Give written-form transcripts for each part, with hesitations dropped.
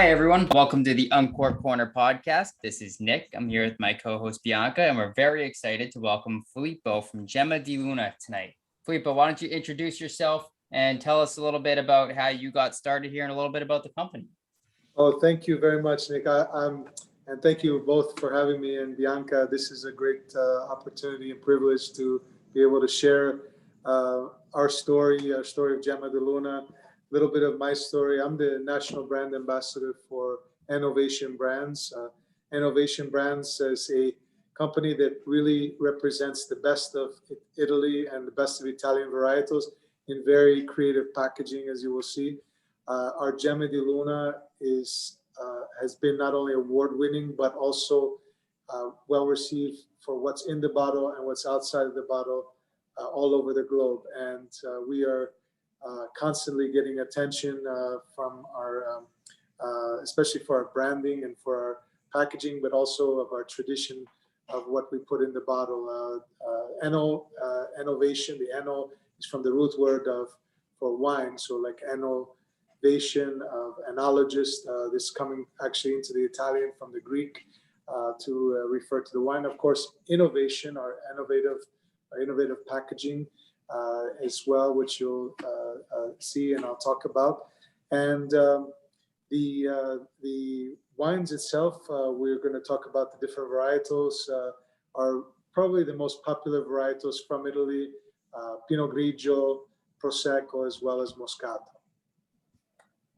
Hi, everyone. Welcome to the Uncork Corner podcast. This is Nick. I'm here with my co-host Bianca, and we're very excited to welcome Filippo from Gemma di Luna tonight. Filippo, why don't you introduce yourself and tell us a little bit about how you got started here and a little bit about the company. Oh, thank you very much, Nick. And thank you both for having me. And Bianca, this is a great opportunity and privilege to be able to share our story of Gemma di Luna, a little bit of my story. I'm the national brand ambassador for Innovation Brands. Innovation Brands is a company that really represents the best of Italy and the best of Italian varietals in very creative packaging, as you will see. Our Gemma di Luna has been not only award-winning, but also well-received for what's in the bottle and what's outside of the bottle all over the globe. And we are constantly getting attention from our, especially for our branding and for our packaging, but also of our tradition of what we put in the bottle. Innovation, the eno is from the root word for wine, so like innovation of enologist, this coming actually into the Italian from the Greek to refer to the wine. Of course, innovation, our innovative packaging as well, which you'll see and I'll talk about. And the wines itself, we're going to talk about the different varietals, are probably the most popular varietals from Italy, Pinot Grigio, Prosecco, as well as Moscato.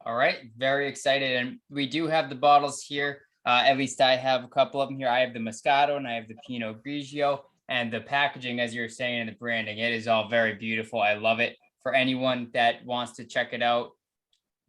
All right, very excited. And we do have the bottles here. At least I have a couple of them here. I have the Moscato and I have the Pinot Grigio. And the packaging, as you're saying, and the branding, it is all very beautiful. I love it. For anyone that wants to check it out,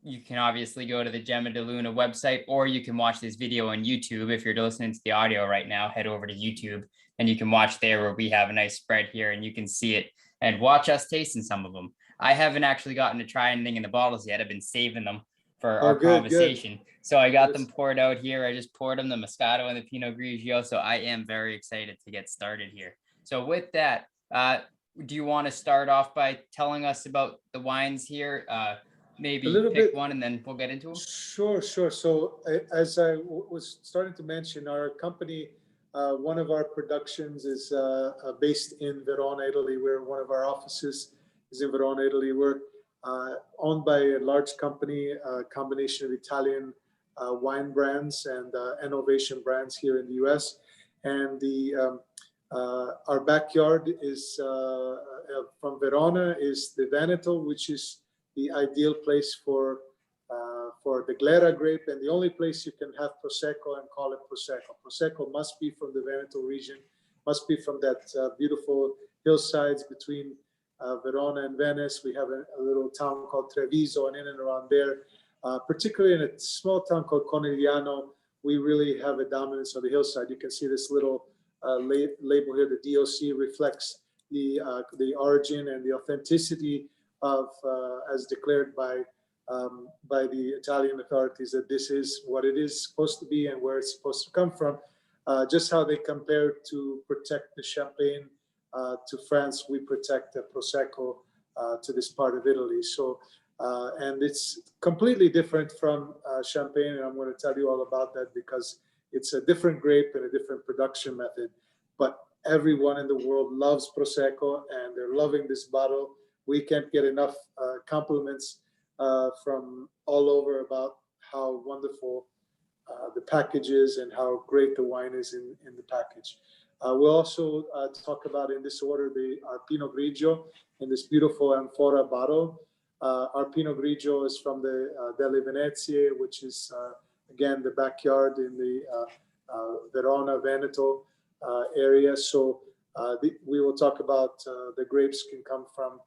you can obviously go to the Gemma di Luna website, or you can watch this video on YouTube. If you're listening to the audio right now, head over to YouTube and you can watch there where we have a nice spread here and you can see it and watch us tasting some of them. I haven't actually gotten to try anything in the bottles yet. I've been saving them for our conversation. Good. So I got them poured out here. I just poured them, the Moscato and the Pinot Grigio. So I am very excited to get started here. So with that, do you want to start off by telling us about the wines here? Maybe pick one and then we'll get into them. Sure. So as I was starting to mention, our company, one of our productions is based in Verona, Italy, where one of our offices is in Verona, Italy. We're owned by a large company, a combination of Italian wine brands and innovation brands here in the US. And our backyard is from Verona is the Veneto, which is the ideal place for the Glera grape, and the only place you can have Prosecco and call it Prosecco. Prosecco must be from the Veneto region, must be from that beautiful hillsides between Verona and Venice. We have a little town called Treviso, and in and around there, particularly in a small town called Conegliano, we really have a dominance of the hillside. You can see this little label here, the DOC reflects the origin and the authenticity of, as declared by the Italian authorities, that this is what it is supposed to be and where it's supposed to come from. Just how they compare to protect the Champagne to France, we protect the Prosecco to this part of Italy. So, and it's completely different from Champagne, and I'm going to tell you all about that because it's a different grape and a different production method. But everyone in the world loves Prosecco, and they're loving this bottle. We can't get enough compliments from all over about how wonderful the package is and how great the wine is in the package. We'll also talk about in this order our Pinot Grigio in this beautiful amphora bottle. Our Pinot Grigio is from the Delle Venezie, which is again the backyard in the Verona, Veneto area. So we will talk about the grapes can come from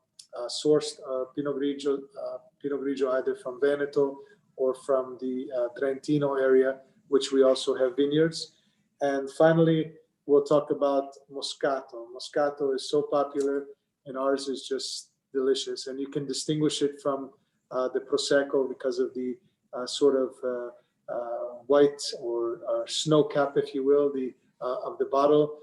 sourced Pinot Grigio either from Veneto or from the Trentino area, which we also have vineyards. And finally, we'll talk about Moscato. Moscato is so popular, and ours is just delicious. And you can distinguish it from the Prosecco because of the sort of white or snow cap, if you will, of the bottle.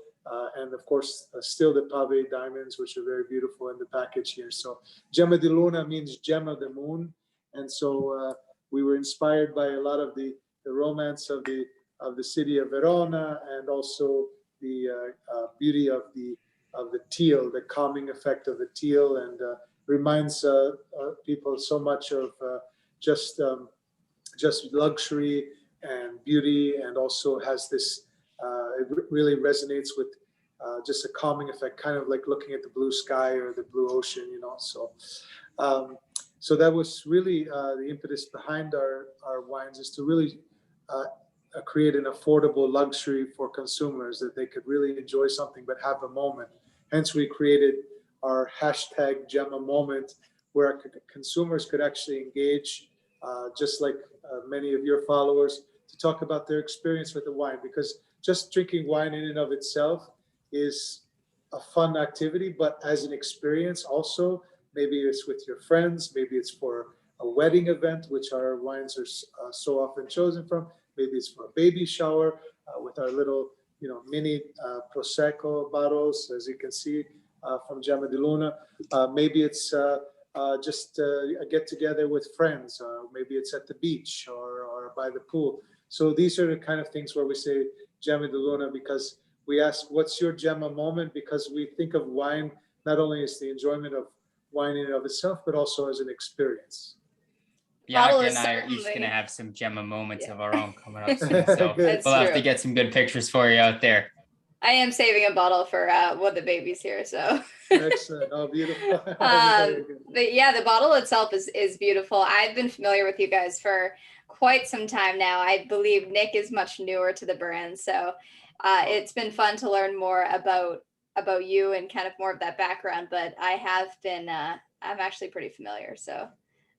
And of course, still the pave diamonds, which are very beautiful in the package here. So Gemma di Luna means gem of the moon. And so we were inspired by a lot of the romance of the city of Verona, and also the beauty of the teal, the calming effect of the teal, and reminds people so much of just luxury and beauty, and also has this it really resonates with just a calming effect, kind of like looking at the blue sky or the blue ocean, you know. So that was really the impetus behind our wines, is to really create an affordable luxury for consumers, that they could really enjoy something but have a moment. Hence, we created our hashtag Gemma moment, where consumers could actually engage, just like many of your followers, to talk about their experience with the wine. Because just drinking wine in and of itself is a fun activity, but as an experience also, maybe it's with your friends, maybe it's for a wedding event, which our wines are so often chosen from. Maybe it's for a baby shower with our little, mini Prosecco bottles, as you can see from Gemma di Luna. Maybe it's just a get together with friends. Maybe it's at the beach or by the pool. So these are the kind of things where we say Gemma di Luna, because we ask, what's your Gemma moment? Because we think of wine not only as the enjoyment of wine in and of itself, but also as an experience. Bianca and I are each going to have some Gemma moments of our own coming up soon. So we'll have to get some good pictures for you out there. I am saving a bottle for one of the babies here. So excellent. Oh, beautiful. But yeah, the bottle itself is beautiful. I've been familiar with you guys for quite some time now. I believe Nick is much newer to the brand. So it's been fun to learn more about you and kind of more of that background. But I have been, I'm actually pretty familiar. So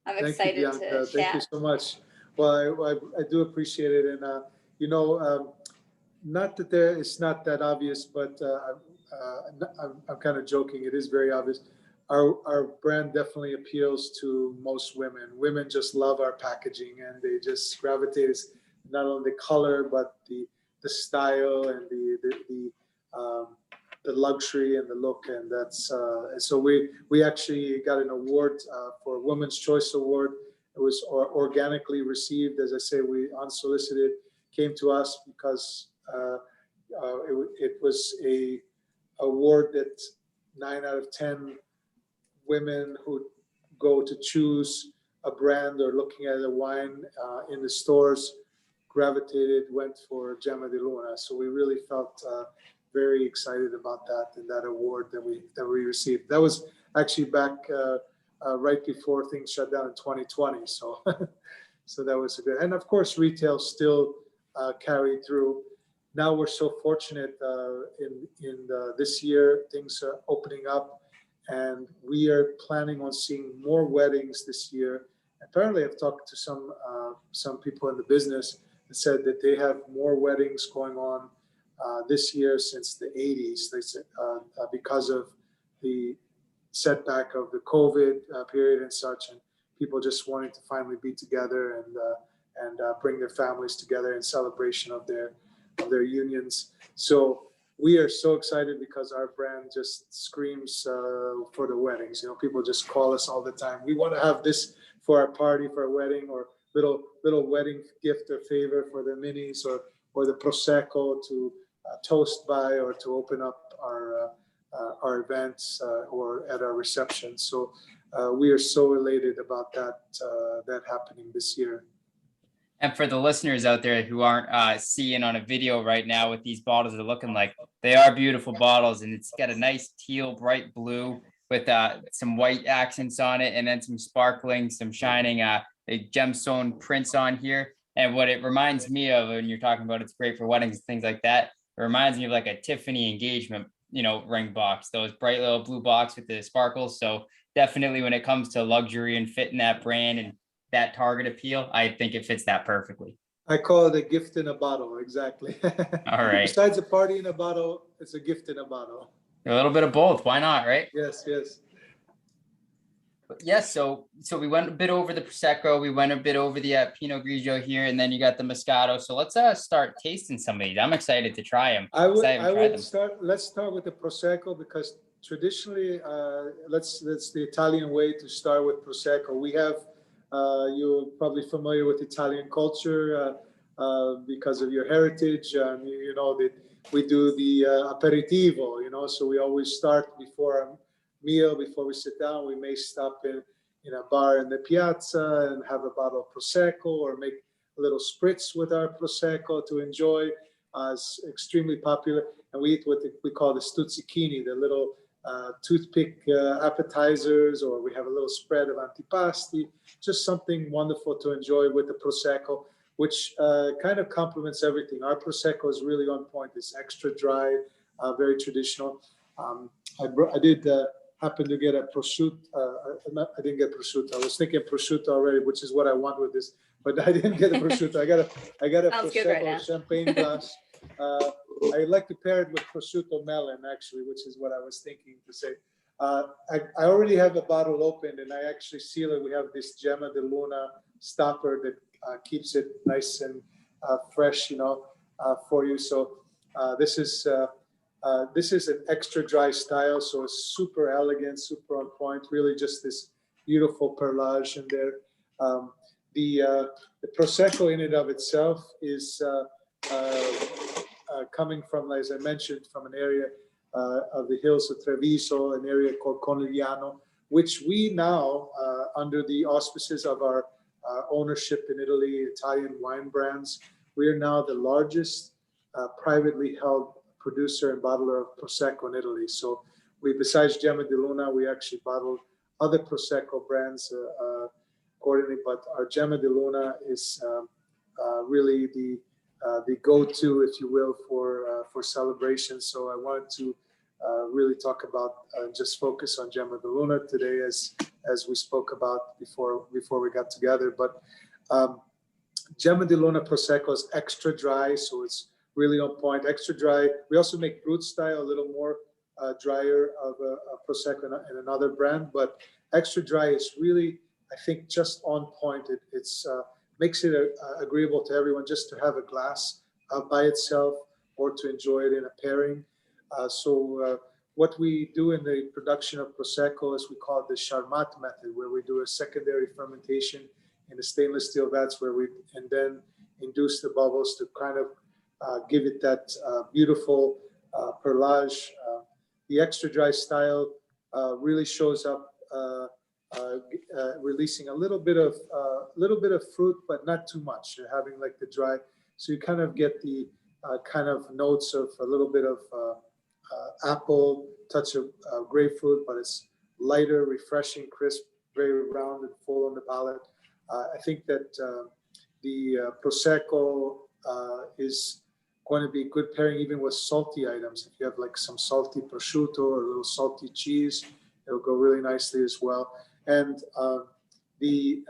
I'm excited to chat. Thank you so much. Well, I do appreciate it. And, not that it's not that obvious, but I'm kind of joking. It is very obvious. Our brand definitely appeals to most women. Women just love our packaging, and they just gravitate. It's not only the color, but the style and the luxury and the look. And that's so we actually got an award for Women's Choice Award. It was organically received. As I say, we unsolicited came to us because it was a award that 9 out of 10 women who go to choose a brand or looking at a wine in the stores went for Gemma di Luna. So we really felt very excited about that, and that award that we received. That was actually back right before things shut down in 2020. So so that was a good. And of course, retail still carried through. Now we're so fortunate in this year, things are opening up, and we are planning on seeing more weddings this year. Apparently, I've talked to some people in the business that said that they have more weddings going on this year since the 80s. They said because of the setback of the COVID period and such, and people just wanting to finally be together and bring their families together in celebration of their unions. So we are so excited because our brand just screams for the weddings. People just call us all the time. We want to have this for our party, for a wedding, or little wedding gift or favor for the minis, or the Prosecco to toast by, or to open up our events or at our reception. So we are so elated about that happening this year. And for the listeners out there who aren't seeing on a video right now what these bottles are looking like, they are beautiful bottles, and it's got a nice teal, bright blue with some white accents on it, and then some sparkling, some shining gemstone prints on here. And what it reminds me of when you're talking about it's great for weddings and things like that, it reminds me of like a Tiffany engagement, ring box, those bright little blue box with the sparkles. So definitely when it comes to luxury and fitting that brand and that target appeal, I think it fits that perfectly. I call it a gift in a bottle. Exactly. All right. Besides a party in a bottle, it's a gift in a bottle. A little bit of both. Why not? Right. Yes. But yes. So we went a bit over the Prosecco. We went a bit over the Pinot Grigio here, and then you got the Moscato. So let's start tasting some of these. I'm excited to try them. Let's start with the Prosecco, because traditionally, that's the Italian way to start with Prosecco. We have You're probably familiar with Italian culture because of your heritage. You know that we do the aperitivo, you know, so we always start before our meal, before we sit down. We may stop in a bar in the piazza and have a bottle of Prosecco, or make a little spritz with our Prosecco to enjoy. It's extremely popular. And we eat what we call the stuzzichini, the little toothpick appetizers, or we have a little spread of antipasti, just something wonderful to enjoy with the Prosecco, which kind of complements everything. Our Prosecco is really on point. It's extra dry, very traditional. I did happen to get a prosciutto. I didn't get prosciutto. I was thinking prosciutto already, which is what I want with this, but I didn't get a prosciutto. I got a Prosecco right champagne glass. I like to pair it with prosciutto melon, actually, which is what I was thinking to say. I already have a bottle opened, and I actually seal it. We have this Gemma di Luna stopper that keeps it nice and fresh, you know, for you. So this is an extra dry style, so it's super elegant, super on point. Really, just this beautiful perlage in there. The Prosecco in and of itself is coming from, as I mentioned, from an area of the hills of Treviso, an area called Conegliano, which we now, under the auspices of our ownership in Italy, Italian wine brands, we are now the largest privately held producer and bottler of Prosecco in Italy. So we, besides Gemma di Luna, we actually bottled other Prosecco brands accordingly, but our Gemma di Luna is really the go-to, if you will, for celebrations. So I wanted to really talk about just focus on Gemma di Luna today, as we spoke about before we got together. But Gemma di Luna Prosecco is extra dry, so it's really on point. Extra dry. We also make brut style, a little more drier of a Prosecco in another brand, but extra dry is really, I think, just on point. It's makes it agreeable to everyone just to have a glass by itself, or to enjoy it in a pairing. So what we do in the production of Prosecco is we call it the Charmat method, where we do a secondary fermentation in the stainless steel vats, and then induce the bubbles to kind of give it that beautiful perlage. The extra dry style really shows up releasing a little bit of fruit, but not too much. You're having like the dry, so you kind of get the kind of notes of a little bit of apple, touch of grapefruit, but it's lighter, refreshing, crisp, very round and full on the palate. I think that the Prosecco is going to be a good pairing even with salty items. If you have like some salty prosciutto or a little salty cheese, it'll go really nicely as well. And the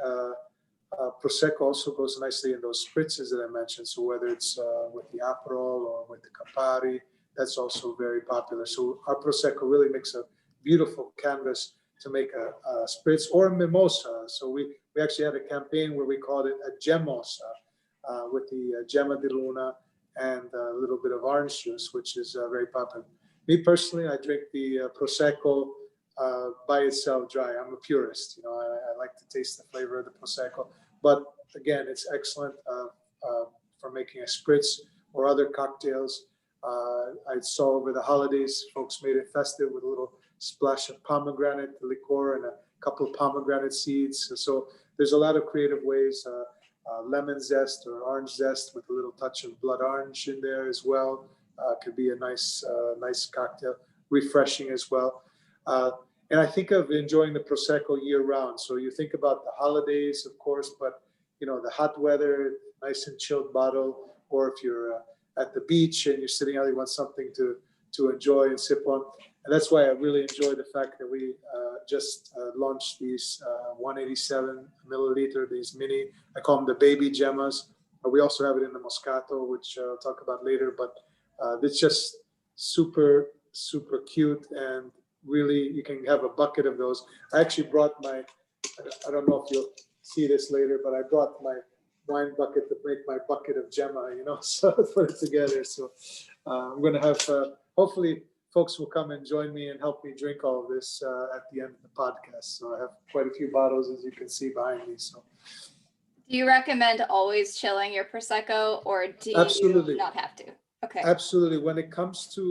Prosecco also goes nicely in those spritzes that I mentioned. So whether it's with the Aperol or with the Campari, that's also very popular. So our Prosecco really makes a beautiful canvas to make a spritz or a mimosa. So we actually had a campaign where we called it a Gemmosa with the Gemma di Luna and a little bit of orange juice, which is very popular. Me personally, I drink the Prosecco by itself dry. I'm a purist, you know. I like to taste the flavor of the Prosecco, but again, it's excellent for making a spritz or other cocktails. I saw over the holidays, folks made it festive with a little splash of pomegranate liqueur and a couple of pomegranate seeds. So there's a lot of creative ways. Lemon zest or orange zest with a little touch of blood orange in there as well. Could be a nice cocktail, refreshing as well. And I think of enjoying the Prosecco year round. So you think about the holidays, of course, but you know, the hot weather, nice and chilled bottle, or if you're at the beach and you're sitting out, you want something to enjoy and sip on. And that's why I really enjoy the fact that we just launched these 187 milliliter, these mini, I call them the baby Gemmas. We also have it in the Moscato, which I'll talk about later, but it's just super, super cute, and really you can have a bucket of those. I actually brought I don't know if you'll see this later, but I brought my wine bucket to make my bucket of Gemma, you know, so put it together. So I'm going to have, hopefully folks will come and join me and help me drink all of this at the end of the podcast. So I have quite a few bottles, as you can see behind me. So, do you recommend always chilling your Prosecco, or do absolutely you not have to? Okay. Absolutely. When it comes to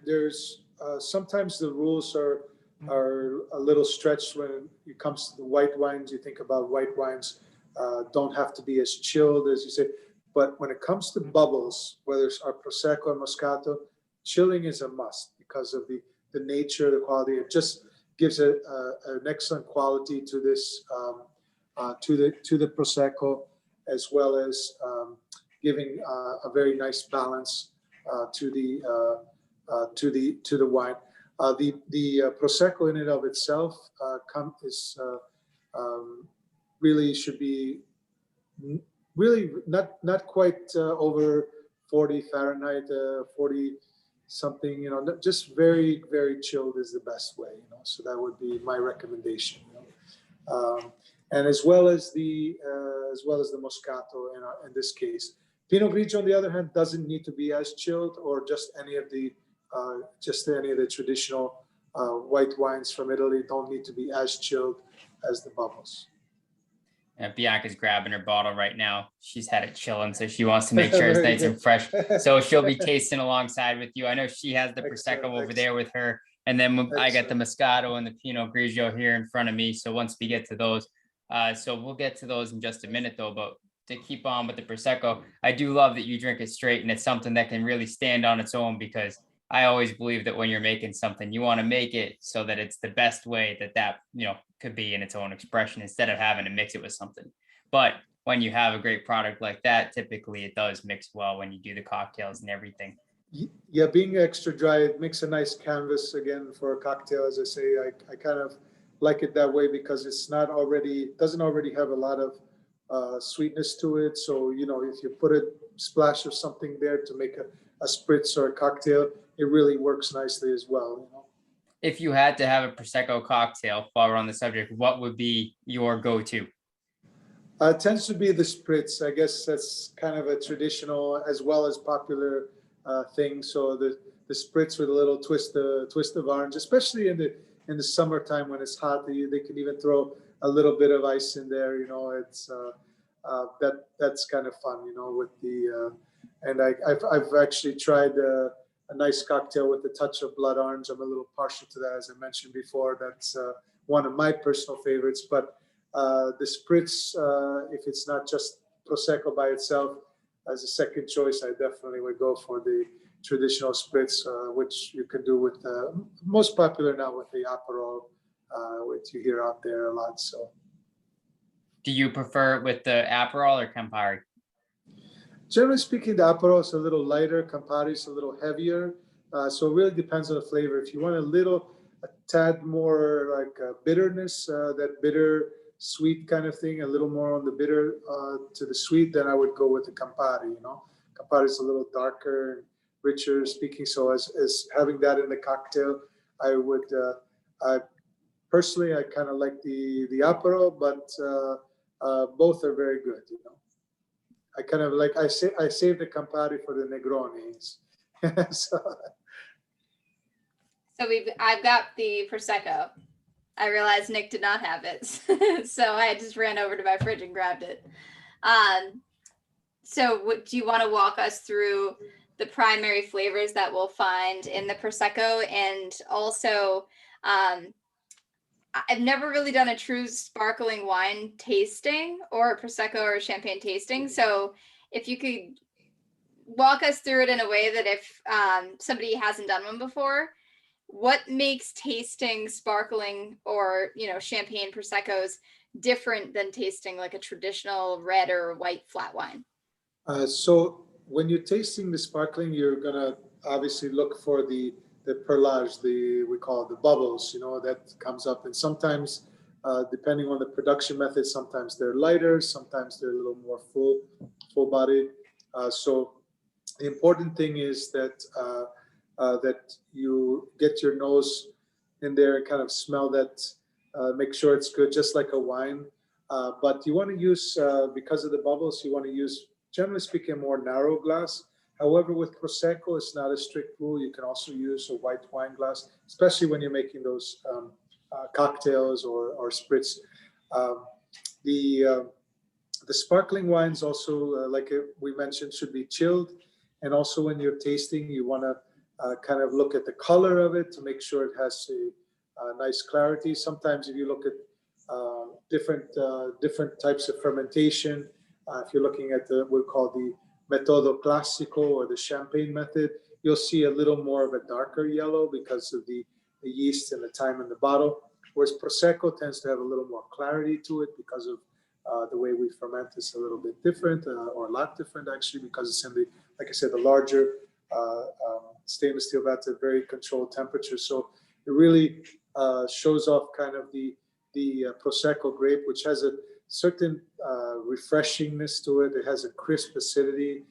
there's sometimes the rules are a little stretched when it comes to the white wines. You think about white wines don't have to be as chilled as you say, but when it comes to bubbles, whether it's our Prosecco or Moscato, chilling is a must because of the nature, the quality. It just gives an excellent quality to this to the Prosecco, as well as giving a very nice balance to the wine. The Prosecco in and of itself really should be really not quite over 40 Fahrenheit, 40 something, just very, very chilled is the best way, so that would be my recommendation. And as well as the Moscato in this case. Pinot Grigio, on the other hand, doesn't need to be as chilled, or just any of the traditional white wines from Italy don't need to be as chilled as the bubbles. Bianca's grabbing her bottle right now. She's had it chilling, so she wants to make sure it's nice and fresh. So she'll be tasting alongside with you. I know she has the Prosecco over there with her, and then I got the Moscato and the Pinot Grigio here in front of me. So once we get to those, so we'll get to those in just a minute, though. But to keep on with the Prosecco, I do love that you drink it straight, and it's something that can really stand on its own, because I always believe that when you're making something, you want to make it so that it's the best way that could be in its own expression, instead of having to mix it with something. But when you have a great product like that, typically it does mix well when you do the cocktails and everything. Yeah, being extra dry, it makes a nice canvas again for a cocktail. As I say, I kind of like it that way because doesn't already have a lot of sweetness to it. So, if you put a splash of something there to make a spritz or a cocktail, it really works nicely as well. If you had to have a Prosecco cocktail, while we're on the subject, what would be your go-to? It tends to be the spritz. I guess that's kind of a traditional as well as popular thing. So the spritz with a little twist of orange, especially in the summertime when it's hot. They can even throw a little bit of ice in there. It's that's kind of fun. With the and I've actually tried a nice cocktail with a touch of blood orange. I'm a little partial to that, as I mentioned before. That's one of my personal favorites. But the spritz, if it's not just Prosecco by itself, as a second choice, I definitely would go for the traditional spritz, which you can do with most popular now with the Aperol, which you hear out there a lot. So, do you prefer it with the Aperol or Campari? Generally speaking, the Aperol is a little lighter, Campari is a little heavier. So it really depends on the flavor. If you want a tad more like bitterness, that bitter sweet kind of thing, a little more on the bitter to the sweet, then I would go with the Campari. Campari is a little darker and richer speaking. So as having that in the cocktail, I would, personally, I kind of like the Aperol, but both are very good, I kind of like, I save the Campari for the Negronis. So I've got the Prosecco. I realized Nick did not have it, so I just ran over to my fridge and grabbed it. So do you want to walk us through the primary flavors that we'll find in the Prosecco? And also, I've never really done a true sparkling wine tasting, or a Prosecco or a champagne tasting. So if you could walk us through it in a way that if somebody hasn't done one before, what makes tasting sparkling or, champagne Proseccos different than tasting like a traditional red or white flat wine? So when you're tasting the sparkling, you're going to obviously look for the perlage, we call it the bubbles, that comes up. And sometimes, depending on the production method, sometimes they're lighter, sometimes they're a little more full bodied. So the important thing is that you get your nose in there and kind of smell that, make sure it's good, just like a wine. But you want to use, because of the bubbles, you want to use, generally speaking, more narrow glass. However, with Prosecco, it's not a strict rule. You can also use a white wine glass, especially when you're making those cocktails or spritz. Um, the the sparkling wines also, like we mentioned, should be chilled. And also when you're tasting, you want to kind of look at the color of it to make sure it has a nice clarity. Sometimes if you look at different types of fermentation, if you're looking at what we call the metodo classico or the champagne method, you'll see a little more of a darker yellow because of the yeast and the time in the bottle. Whereas Prosecco tends to have a little more clarity to it because of the way we ferment is a little bit different, or a lot different actually, because it's in the, like I said, the larger stainless steel vats at very controlled temperature. So it really shows off kind of the Prosecco grape, which has a certain refreshingness to it. It has a crisp acidity.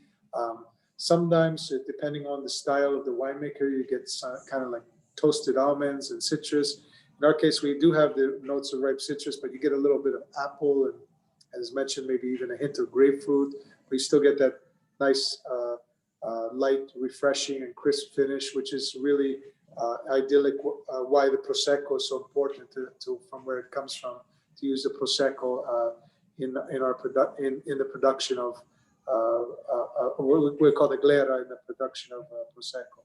Sometimes, depending on the style of the winemaker, you get kind of like toasted almonds and citrus. In our case, we do have the notes of ripe citrus, but you get a little bit of apple and, as mentioned, maybe even a hint of grapefruit. But you still get that nice, light, refreshing, and crisp finish, which is really idyllic. Why the Prosecco is so important to from where it comes from, to use the Prosecco in the production of what we call the glera, in the production of Prosecco.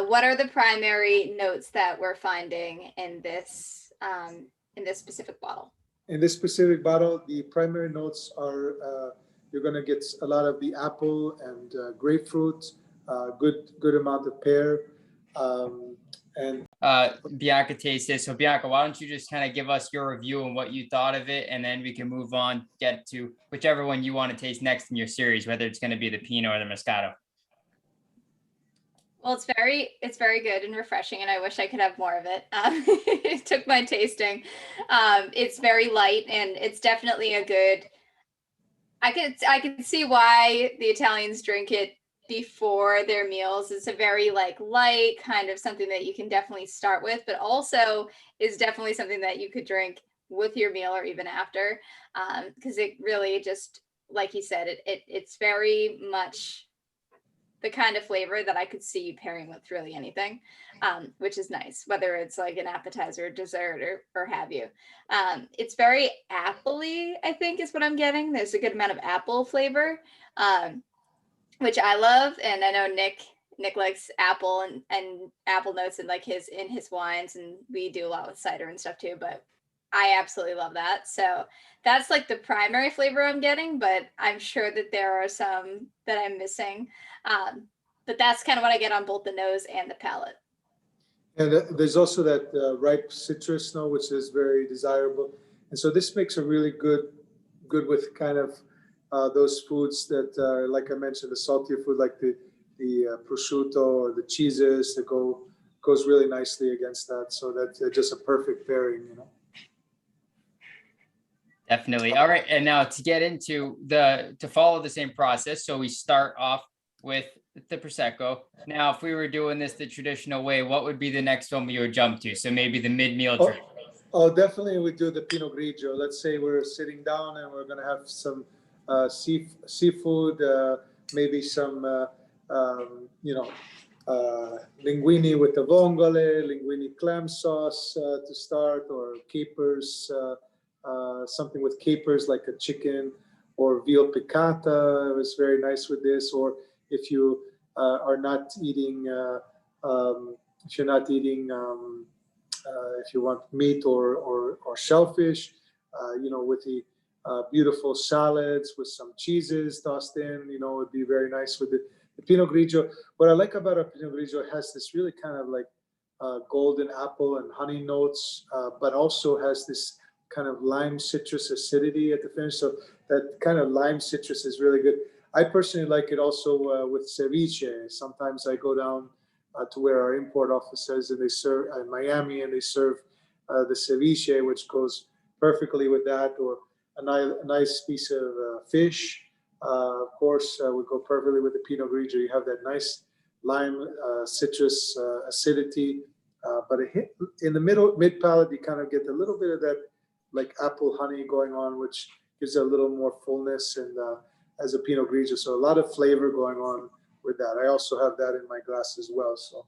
What are the primary notes that we're finding in this specific bottle? In this specific bottle, the primary notes are you're going to get a lot of the apple and grapefruit, good amount of pear, and Bianca tastes this. So Bianca, why don't you just kind of give us your review and what you thought of it, and then we can move on, get to whichever one you want to taste next in your series, whether it's going to be the Pinot or the Moscato. Well, it's very good and refreshing, and I wish I could have more of it. It took my tasting. It's very light, and it's definitely a good. I can see why the Italians drink it before their meals. It's a very like light kind of something that you can definitely start with, but also is definitely something that you could drink with your meal or even after, because it really just, like you said, it's very much the kind of flavor that I could see pairing with really anything, which is nice, whether it's like an appetizer, dessert, or have you. It's very appley, I think is what I'm getting. There's a good amount of apple flavor, which I love. And I know Nick likes apple and apple notes in like his wines, and we do a lot with cider and stuff too, but I absolutely love that. So that's like the primary flavor I'm getting, but I'm sure that there are some that I'm missing. But that's kind of what I get on both the nose and the palate. And there's also that ripe citrus note, which is very desirable. And so this makes a really good with kind of those foods that, like I mentioned, the saltier food, like the prosciutto or the cheeses, that goes really nicely against that. So that's just a perfect pairing, you know. Definitely. All right. And now to get into to follow the same process. So we start off with the Prosecco. Now, if we were doing this the traditional way, what would be the next one we would jump to? So maybe the mid-meal drink. Oh, definitely we do the Pinot Grigio. Let's say we're sitting down and we're going to have some seafood, maybe some, linguine with the vongole, linguine clam sauce to start, or capers, something with capers like a chicken, or veal piccata. It was very nice with this. Or if you are not eating, if you want meat or shellfish, with the beautiful salads with some cheeses tossed in, it'd be very nice with the Pinot Grigio. What I like about a Pinot Grigio, it has this really kind of like golden apple and honey notes, but also has this kind of lime citrus acidity at the finish. So that kind of lime citrus is really good. I personally like it also with ceviche. Sometimes I go down to where our import office is, and they serve in Miami, and they serve the ceviche, which goes perfectly with that, or a nice piece of fish. Of course, would go perfectly with the Pinot Grigio. You have that nice lime citrus acidity, but in the mid palate, you kind of get a little bit of that like apple honey going on, which gives it a little more fullness, and as a Pinot Grigio. So a lot of flavor going on with that. I also have that in my glass as well. So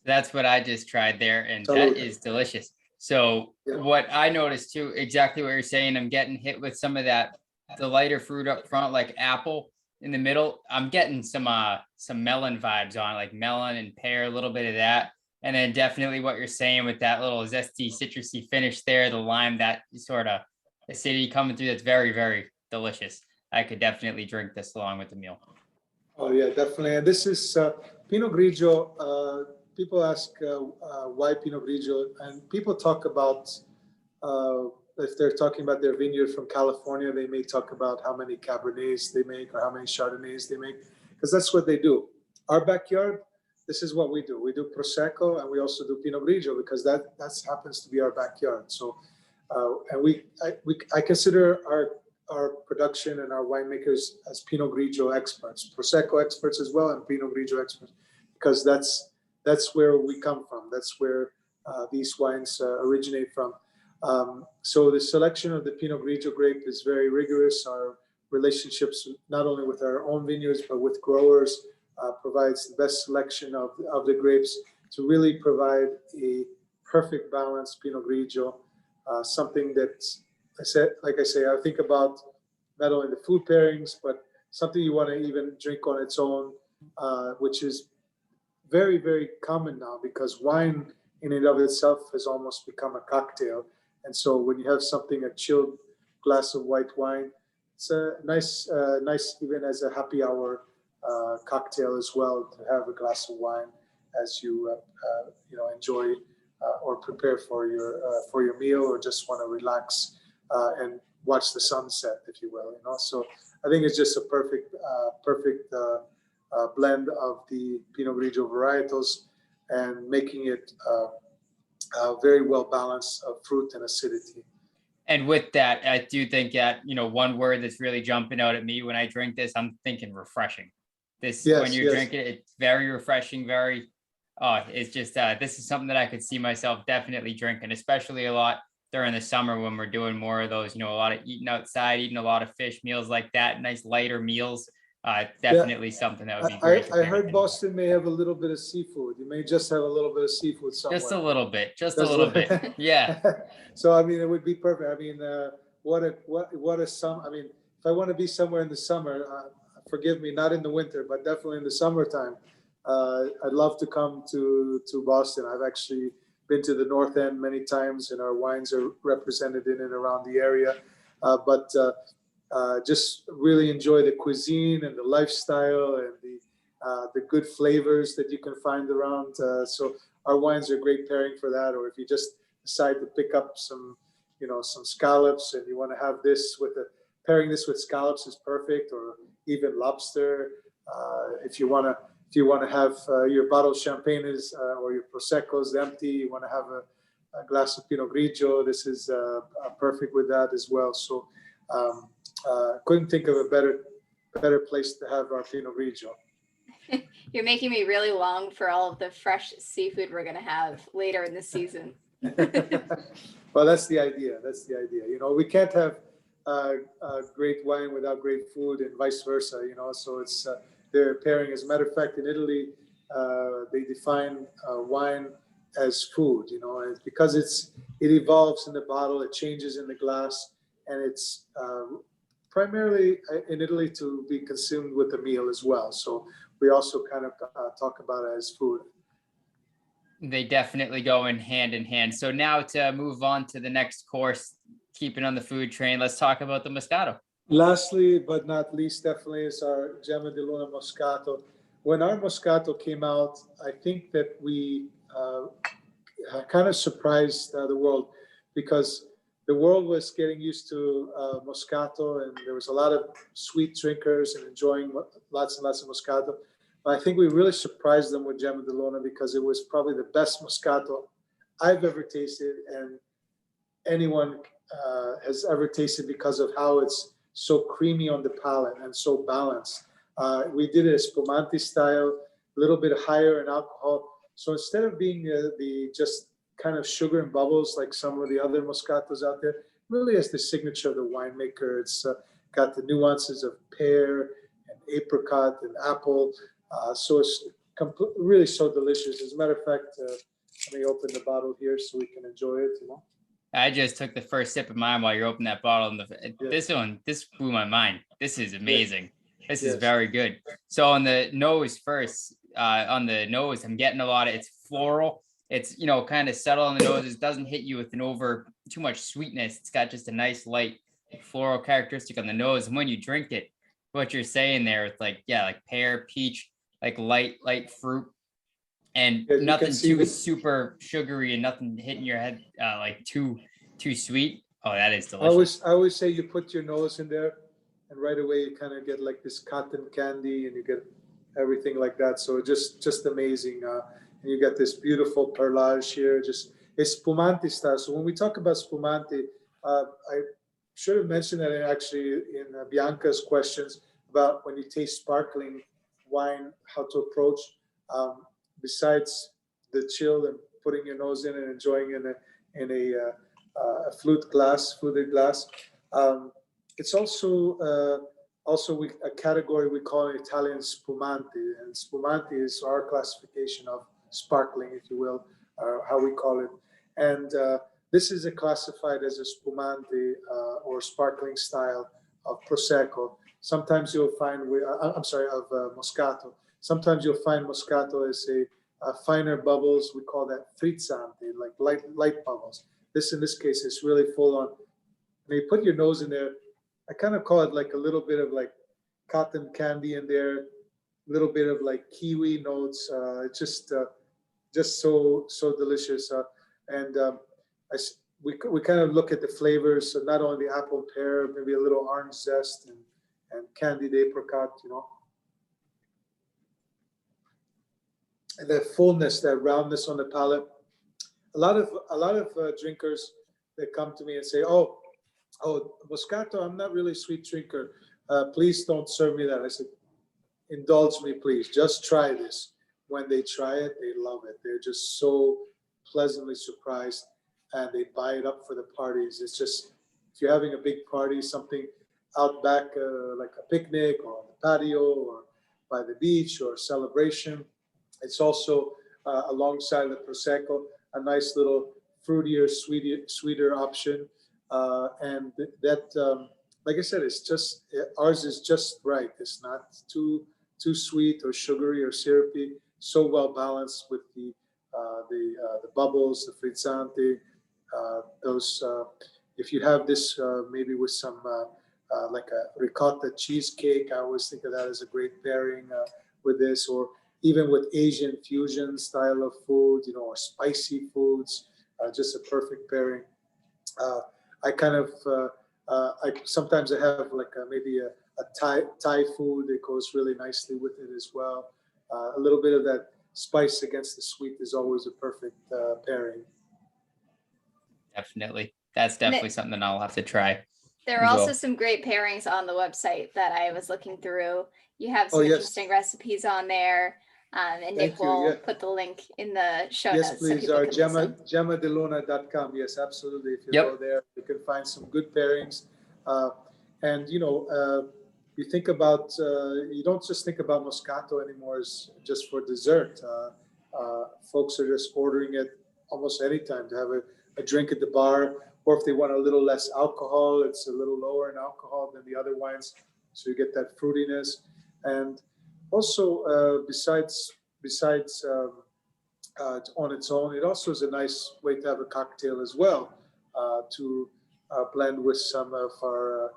That's what I just tried there, and Salud. that is delicious. So Yeah. what I noticed too, exactly what you're saying, I'm getting hit with some of that, the lighter fruit up front, like apple in the middle. I'm getting some melon vibes on, like melon and pear, a little bit of that. And then definitely what you're saying with that little zesty, citrusy finish there, the lime, that sort of acidity coming through. That's very, very delicious. I could definitely drink this along with the meal. Oh yeah, definitely. And this is Pinot Grigio. People ask why Pinot Grigio, and people talk about if they're talking about their vineyard from California, they may talk about how many Cabernets they make or how many Chardonnays they make, because that's what they do. Our backyard, this is what we do. We do Prosecco, and we also do Pinot Grigio, because that happens to be our backyard. So, and I consider our production and our winemakers as Pinot Grigio experts, Prosecco experts as well, and Pinot Grigio experts, because that's where we come from. That's where these wines originate from. So the selection of the Pinot Grigio grape is very rigorous. Our relationships, not only with our own vineyards, but with growers, provides the best selection of the grapes to really provide a perfect balanced Pinot Grigio, something that I think about not only the food pairings, but something you want to even drink on its own, which is very, very common now, because wine in and of itself has almost become a cocktail. And so when you have something, a chilled glass of white wine, it's a nice even as a happy hour cocktail as well, to have a glass of wine as you enjoy or prepare for your meal, or just want to relax and watch the sunset, if you will. So I think it's just a perfect blend of the Pinot Grigio varietals, and making it very well balanced of fruit and acidity. And with that, I do think that, one word that's really jumping out at me when I drink this, I'm thinking refreshing. This, Yes, when you're yes. drinking it, it's very refreshing, it's just, this is something that I could see myself definitely drinking, especially a lot during the summer when we're doing more of those, a lot of eating outside, eating a lot of fish, meals like that, nice lighter meals. Definitely something that would be great. I heard Boston may have a little bit of seafood. You may just have a little bit of seafood somewhere. Just a little bit. Yeah. So I mean, it would be perfect. I mean, what a summer. I mean, if I want to be somewhere in the summer, forgive me, not in the winter, but definitely in the summertime, I'd love to come to Boston. I've actually been to the North End many times, and our wines are represented in and around the area. But just really enjoy the cuisine and the lifestyle and the good flavors that you can find around. So our wines are a great pairing for that. Or if you just decide to pick up some scallops, and you want to have this pairing this with scallops is perfect, or even lobster. If you want to have your bottle of champagne or your Prosecco's empty, you want to have a glass of Pinot Grigio, this is perfect with that as well. So couldn't think of a better place to have our Pinot Grigio. You're making me really long for all of the fresh seafood we're going to have later in the season. Well, that's the idea. We can't have great wine without great food, and vice versa. So it's their pairing. As a matter of fact, in Italy, they define wine as food. And because it evolves in the bottle, it changes in the glass, and it's primarily in Italy to be consumed with a meal as well. So we also kind of talk about it as food. They definitely go in hand. So now to move on to the next course, keeping on the food train, let's talk about the Moscato. Lastly, but not least, definitely is our Gemma di Luna Moscato. When our Moscato came out, I think that we kind of surprised the world, because the world was getting used to Moscato, and there was a lot of sweet drinkers and enjoying lots and lots of Moscato. But I think we really surprised them with Gemma di Luna, because it was probably the best Moscato I've ever tasted, and anyone has ever tasted, because of how it's so creamy on the palate and so balanced. We did it Spumante style, a little bit higher in alcohol. So instead of being the just kind of sugar and bubbles like some of the other Moscatos out there, really is the signature of the winemaker. got the nuances of pear and apricot and apple. So it's really so delicious. As a matter of fact, let me open the bottle here so we can enjoy it. I just took the first sip of mine while you're opening that bottle. And this blew my mind. This is amazing. This is very good. So on the nose first, on the nose, I'm getting a lot of, it's floral. It's, kind of subtle on the nose. It doesn't hit you with too much sweetness. It's got just a nice light floral characteristic on the nose. And when you drink it, what you're saying there, it's like pear, peach, like light fruit. And nothing too super sugary and nothing hitting your head like too sweet. Oh, that is delicious. I always say you put your nose in there, and right away you kind of get like this cotton candy, and you get everything like that. So just amazing. And you get this beautiful perlage here. Just it's spumante style. So when we talk about spumante, I should have mentioned that actually in Bianca's questions about when you taste sparkling wine, how to approach. Besides the chill and putting your nose in and enjoying in a fluted glass, it's also a category we call Italian spumante, and spumante is our classification of sparkling, if you will, how we call it. And this is classified as a spumante or sparkling style of prosecco. Sometimes you'll find of Moscato. Sometimes you'll find Moscato as a finer bubbles. We call that frizzante, like light bubbles. In this case, is really full on. When you put your nose in there, I kind of call it like a little bit of like cotton candy in there, a little bit of like kiwi notes. It's just so delicious. We kind of look at the flavors. So not only the apple, pear, maybe a little orange zest and candied apricot, and that fullness, that roundness on the palate. A lot of drinkers that come to me and say, "Oh, Moscato, I'm not really a sweet drinker. Please don't serve me that." I said, "Indulge me, please. Just try this." When they try it, they love it. They're just so pleasantly surprised, and they buy it up for the parties. It's just, if you're having a big party, something out back, like a picnic or on the patio or by the beach or a celebration. It's also alongside the Prosecco, a nice little fruitier, sweeter option. And that, like I said, it's just, ours is just right. It's not too sweet or sugary or syrupy. So well balanced with the bubbles, the frizzante. If you have this maybe with some like a ricotta cheesecake, I always think of that as a great pairing with this, or even with Asian fusion style of food, or spicy foods, just a perfect pairing. Sometimes I have like maybe a Thai food that goes really nicely with it as well. A little bit of that spice against the sweet is always a perfect pairing. Definitely. That's definitely something I'll have to try. There are also some great pairings on the website that I was looking through. You have some interesting recipes on there. And Nick will put the link in the show notes. Yes, please. Our GemmaDiLuna.com. Yes, absolutely. If you go there, you can find some good pairings. And you think about, you don't just think about Moscato anymore as just for dessert. Folks are just ordering it almost any time to have a drink at the bar, or if they want a little less alcohol, it's a little lower in alcohol than the other wines, so you get that fruitiness. And also, besides on its own, it also is a nice way to have a cocktail as well, to blend with some of our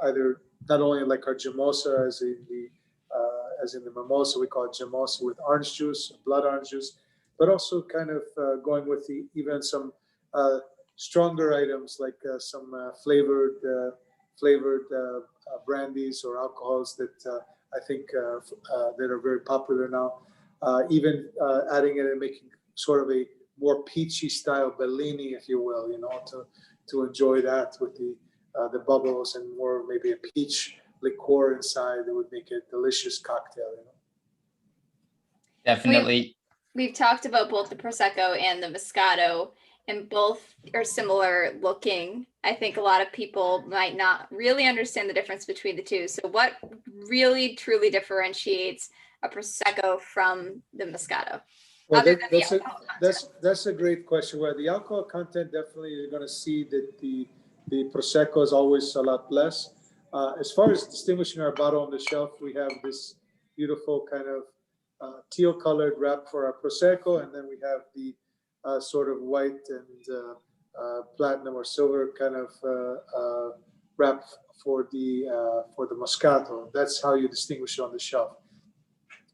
either not only like our Gemosa as in the mimosa, we call it Gemosa with orange juice, blood orange juice, but also kind of going with even some stronger items like some flavored brandies or alcohols that I think that are very popular now. Even adding it and making sort of a more peachy style Bellini, if you will, to enjoy that with the bubbles and more maybe a peach liqueur inside that would make a delicious cocktail. Definitely. We've talked about both the Prosecco and the Moscato, and both are similar looking. I think a lot of people might not really understand the difference between the two. So what really truly differentiates a Prosecco from the Moscato? Well, Other than the alcohol content? that's a great question. Well, the alcohol content, definitely you're going to see that the Prosecco is always a lot less. As far as distinguishing our bottle on the shelf, we have this beautiful kind of teal colored wrap for our Prosecco, and then we have the sort of white and platinum or silver kind of wrap for the Moscato. That's how you distinguish it on the shelf.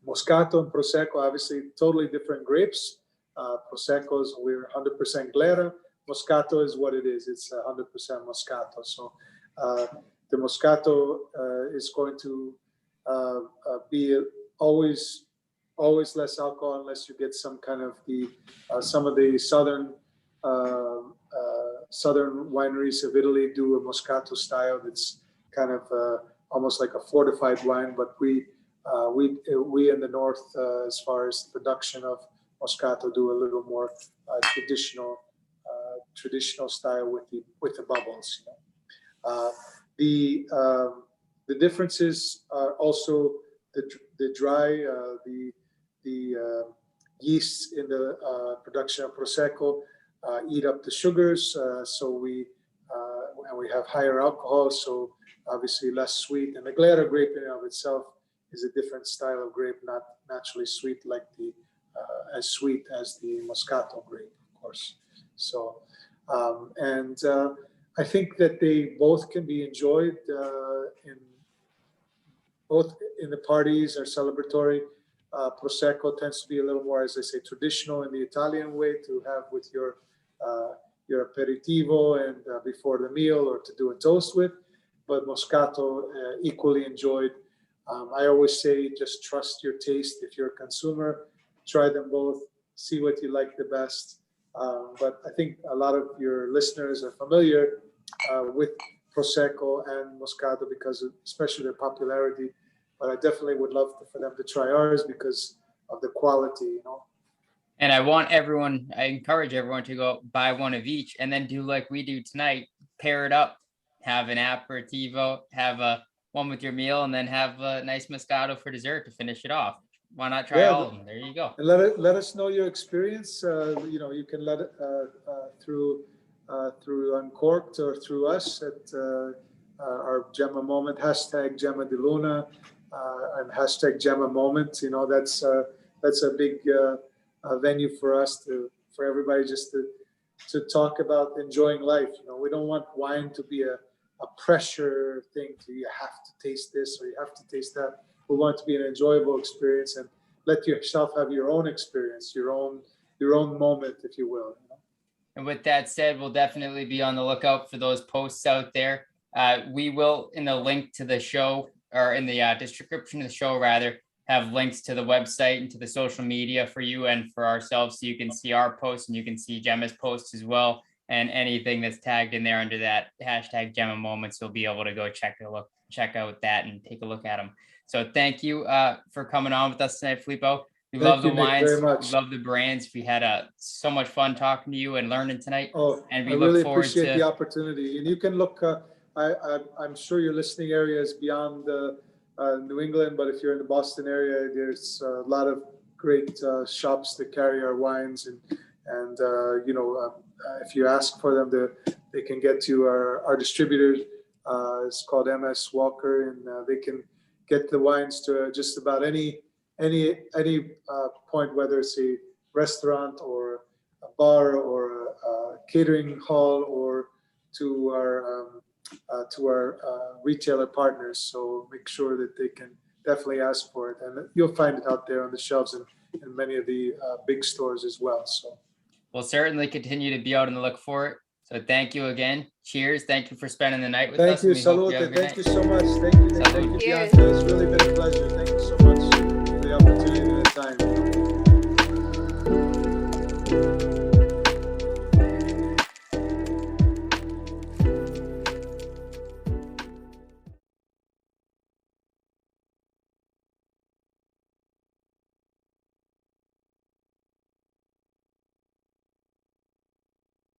Moscato and Prosecco, obviously totally different grapes. Proseccos, we're 100% Glera. Moscato is what it is. It's 100% Moscato. So the Moscato is going to be always less alcohol unless you get some kind of some of the southern wineries of Italy do a Moscato style that's kind of almost like a fortified wine, but we in the north, as far as production of Moscato, do a little more traditional style with the bubbles. The differences are also the dry, the yeasts in the production of Prosecco eat up the sugars, so we have higher alcohol, so obviously less sweet. And the Glera grape in and of itself is a different style of grape, not naturally sweet like as sweet as the Moscato grape, of course. So, I think that they both can be enjoyed in the parties or celebratory. Prosecco tends to be a little more, as I say, traditional in the Italian way to have with your aperitivo and before the meal, or to do a toast with. But Moscato equally enjoyed. I always say, just trust your taste. If you're a consumer, try them both, see what you like the best. But I think a lot of your listeners are familiar with Prosecco and Moscato because of, especially their popularity. But I definitely would love for them to try ours because of the quality, And I encourage everyone to go buy one of each and then do like we do tonight, pair it up, have an aperitivo, have one with your meal, and then have a nice Moscato for dessert to finish it off. Why not try all of them? There you go. And let us know your experience. You can let it through Uncorked or through us at our Gemma Moment, hashtag Gemma di Luna, and hashtag Gemma Moment. That's a big venue for us for everybody just to talk about enjoying life. We don't want wine to be a pressure thing to you have to taste this or you have to taste that. We want it to be an enjoyable experience, and let yourself have your own experience, your own moment, if you will. And with that said, we'll definitely be on the lookout for those posts out there. We will, in the link to the show, or in the description of the show rather, have links to the website and to the social media for you and for ourselves, so you can see our posts and you can see Gemma's posts as well, and anything that's tagged in there under that hashtag Gemma Moments, you'll be able to go check out that and take a look at them. So thank you for coming on with us tonight, Filippo. We love the wines, we love the brands. We had so much fun talking to you and learning tonight. And we really appreciate the opportunity. And you can look, I'm sure your listening area is beyond New England, but if you're in the Boston area, there's a lot of great shops that carry our wines, and if you ask for them, they can get to our distributor. It's called MS Walker, and they can get the wines to just about any point, whether it's a restaurant or a bar or a catering hall, or to our retailer partners. So make sure that they can definitely ask for it, and you'll find it out there on the shelves in many of the big stores as well. So we'll certainly continue to be out on the look for it. So thank you again. Cheers. Thank you for spending the night with us. Thank you, Salute. Thank you so much. Thank you, Bianca. It's really been a pleasure. Thank you so much for the opportunity and the time.